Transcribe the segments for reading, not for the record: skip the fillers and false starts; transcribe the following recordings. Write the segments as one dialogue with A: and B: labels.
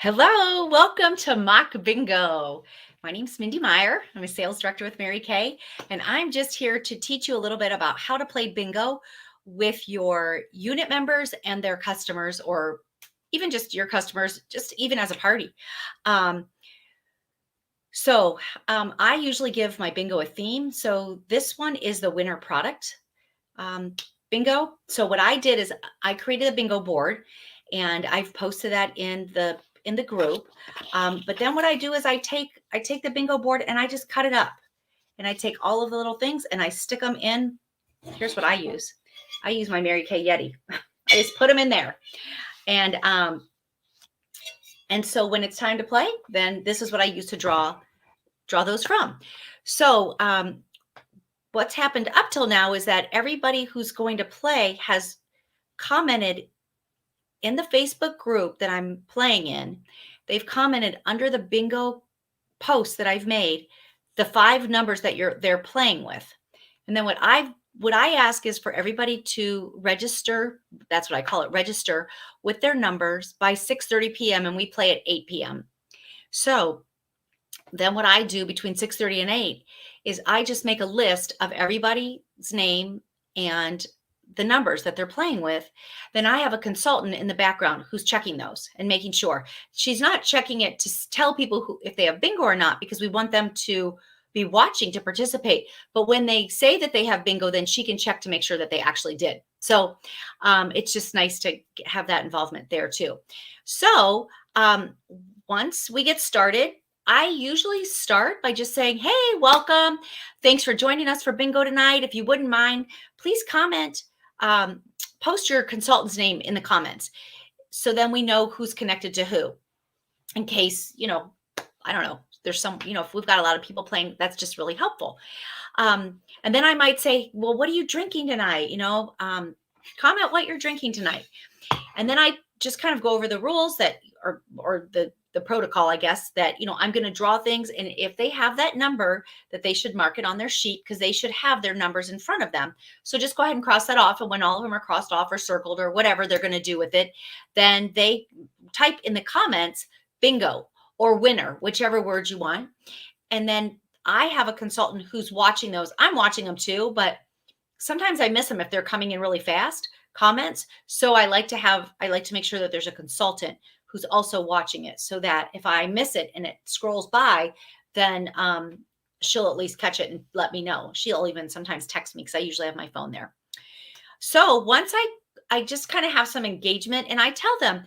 A: Hello, welcome to Mock Bingo. My name's Mindy Meyer. I'm a sales director with Mary Kay, and I'm just here to teach you a little bit about how to play bingo with your unit members and their customers, or even just your customers, just even as a party. Um, so I usually give my bingo a theme. So this one is the winner product bingo. So what I did is I created a bingo board and I've posted that in the group. But then what I do is I take the bingo board and I just cut it up and I take all of the little things and I stick them in. Here's what I use. I use my Mary Kay Yeti. I just put them in there. And so when it's time to play, then this is what I use to draw those from. So what's happened up till now is that everybody who's going to play has commented in the Facebook group that I'm playing in. They've commented under the bingo post that I've made the 5 numbers that they're playing with. And then what I ask is for everybody to register, that's what I call it, register with their numbers by 6:30 p.m. and we play at 8 p.m. So then what I do between 6:30 and 8 is I just make a list of everybody's name and the numbers that they're playing with. Then I have a consultant in the background who's checking those and making sure. She's not checking it to tell people who if they have bingo or not, because we want them to be watching to participate. But when they say that they have bingo, then she can check to make sure that they actually did. So it's just nice to have that involvement there too. So once we get started, I usually start by just saying, hey, welcome. Thanks for joining us for bingo tonight. If you wouldn't mind, please comment, post your consultant's name in the comments. So then we know who's connected to who in case, I don't know, there's some, if we've got a lot of people playing, that's just really helpful. And then I might say, well, what are you drinking tonight? Comment what you're drinking tonight. And then I just kind of go over the rules that or the protocol, I guess, that I'm going to draw things, and if they have that number, that they should mark it on their sheet because they should have their numbers in front of them. So just go ahead and cross that off, and when all of them are crossed off or circled or whatever they're going to do with it, then they type in the comments bingo or winner, whichever word you want. And then I have a consultant who's watching those. I'm watching them too, but sometimes I miss them if they're coming in really fast comments. So I like to make sure that there's a consultant who's also watching it, so that if I miss it and it scrolls by, then she'll at least catch it and let me know. She'll even sometimes text me because I usually have my phone there. So once I just kind of have some engagement and I tell them,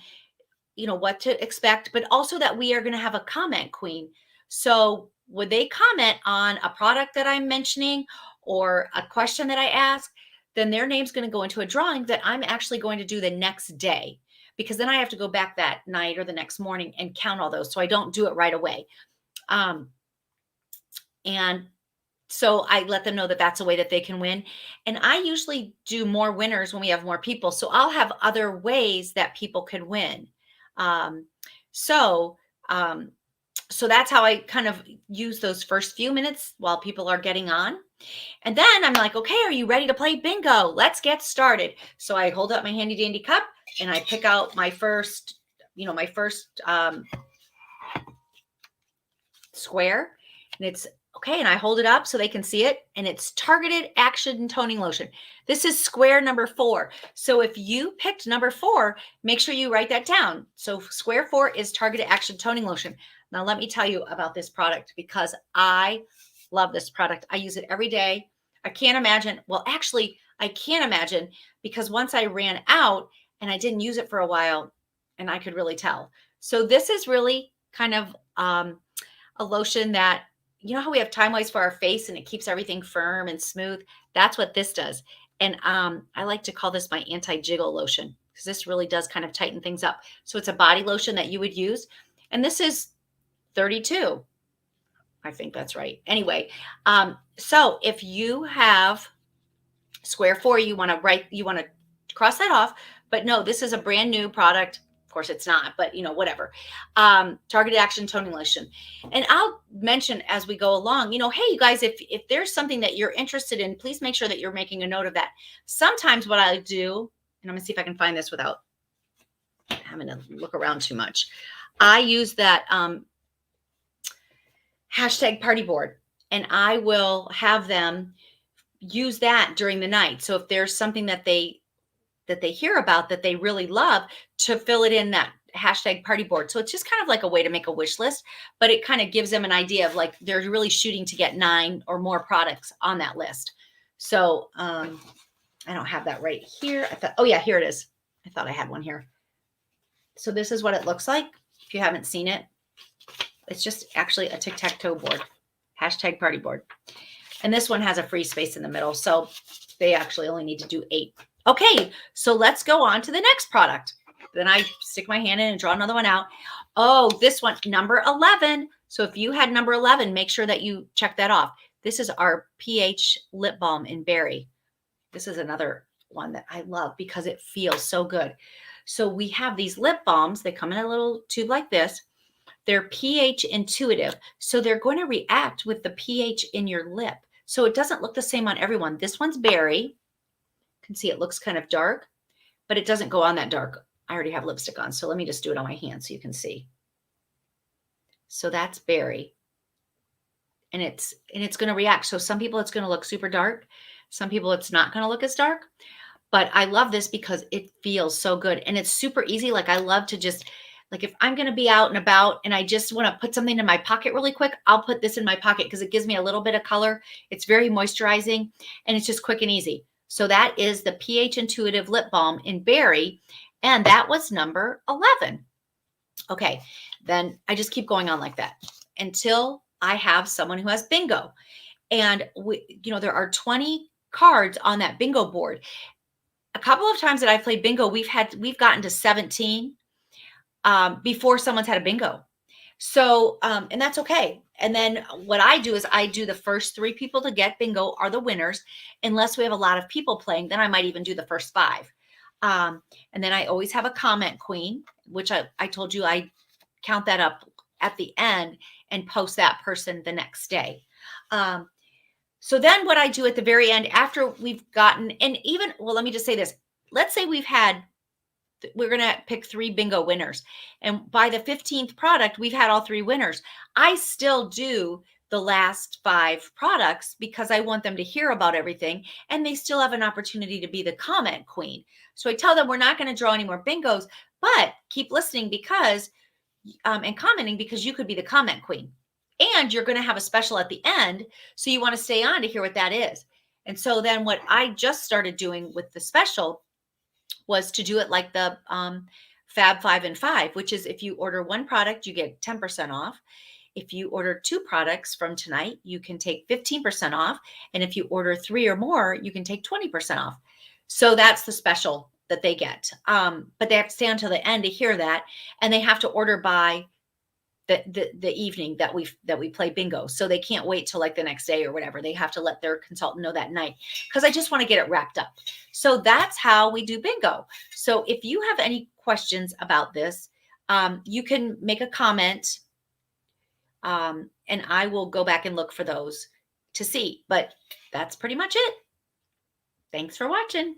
A: what to expect, but also that we are going to have a comment queen. So would they comment on a product that I'm mentioning or a question that I ask, then their name's going to go into a drawing that I'm actually going to do the next day, because then I have to go back that night or the next morning and count all those. So I don't do it right away. And so I let them know that that's a way that they can win. And I usually do more winners when we have more people. So I'll have other ways that people can win. Um, so, um, so that's how I kind of use those first few minutes while people are getting on. And then I'm like, okay, are you ready to play bingo? Let's get started. So I hold up my handy dandy cup and I pick out my first square, and it's okay. And I hold it up so they can see it, and it's Targeted Action Toning Lotion. This is square number 4. So if you picked number 4, make sure you write that down. So square 4 is Targeted Action Toning Lotion. Now let me tell you about this product because I love this product. I use it every day. I can't imagine. Well, actually, I can't imagine, because once I ran out and I didn't use it for a while, and I could really tell. So this is really kind of a lotion that, how we have Time Wise for our face and it keeps everything firm and smooth. That's what this does. And I like to call this my anti-jiggle lotion because this really does kind of tighten things up. So it's a body lotion that you would use. And this is 32. I think that's right. Anyway, so if you have square 4, you want to cross that off. But no, this is a brand new product. Of course it's not, but whatever. Targeted Action Toning Lotion. And I'll mention as we go along, hey, you guys, if there's something that you're interested in, please make sure that you're making a note of that. Sometimes what I do, and I'm gonna see if I can find this without having to look around too much. I use that hashtag party board, and I will have them use that during the night. So if there's something that they hear about that they really love, to fill it in that hashtag party board. So it's just kind of like a way to make a wish list, but it kind of gives them an idea of like they're really shooting to get 9 or more products on that list. So I don't have that right here. I thought, oh yeah, here it is. I thought I had one here. So this is what it looks like. If you haven't seen it, it's just actually a tic-tac-toe board, hashtag party board. And this one has a free space in the middle. So they actually only need to do 8. Okay, so let's go on to the next product. Then I stick my hand in and draw another one out. Oh, this one, number 11. So if you had number 11, make sure that you check that off. This is our pH lip balm in berry. This is another one that I love because it feels so good. So we have these lip balms. They come in a little tube like this. They're pH intuitive. So they're going to react with the pH in your lip. So it doesn't look the same on everyone. This one's berry. You can see it looks kind of dark, but it doesn't go on that dark. I already have lipstick on, so let me just do it on my hand so you can see. So that's berry. And it's going to react. So some people it's going to look super dark. Some people it's not going to look as dark. But I love this because it feels so good. And it's super easy. Like I love to just, like if I'm going to be out and about and I just want to put something in my pocket really quick, I'll put this in my pocket because it gives me a little bit of color. It's very moisturizing and it's just quick and easy. So that is the pH Intuitive Lip Balm in berry. And that was number 11. Okay, then I just keep going on like that until I have someone who has bingo. And there are 20 cards on that bingo board. A couple of times that I've played bingo, we've gotten to 17 before someone's had a bingo. So, and that's okay. And then what I do is I do the first 3 people to get bingo are the winners. Unless we have a lot of people playing, then I might even do the first 5. And then I always have a comment queen, which I told you I count that up at the end and post that person the next day. So then what I do at the very end after we've gotten, and even, well, let me just say this. Let's say we're going to pick 3 bingo winners. And by the 15th product, we've had all 3 winners. I still do the last 5 products because I want them to hear about everything and they still have an opportunity to be the comment queen. So I tell them we're not going to draw any more bingos, but keep listening because, and commenting because you could be the comment queen. And you're going to have a special at the end. So you want to stay on to hear what that is. And so then what I just started doing with the special was to do it like the Fab 5 and 5, which is if you order 1 product, you get 10% off. If you order 2 products from tonight, you can take 15% off. And if you order 3 or more, you can take 20% off. So that's the special that they get. But they have to stay until the end to hear that. And they have to order by the evening that we play bingo. So they can't wait till like the next day or whatever. They have to let their consultant know that night because I just want to get it wrapped up. So that's how we do bingo. So if you have any questions about this, you can make a comment and I will go back and look for those to see. But that's pretty much it. Thanks for watching.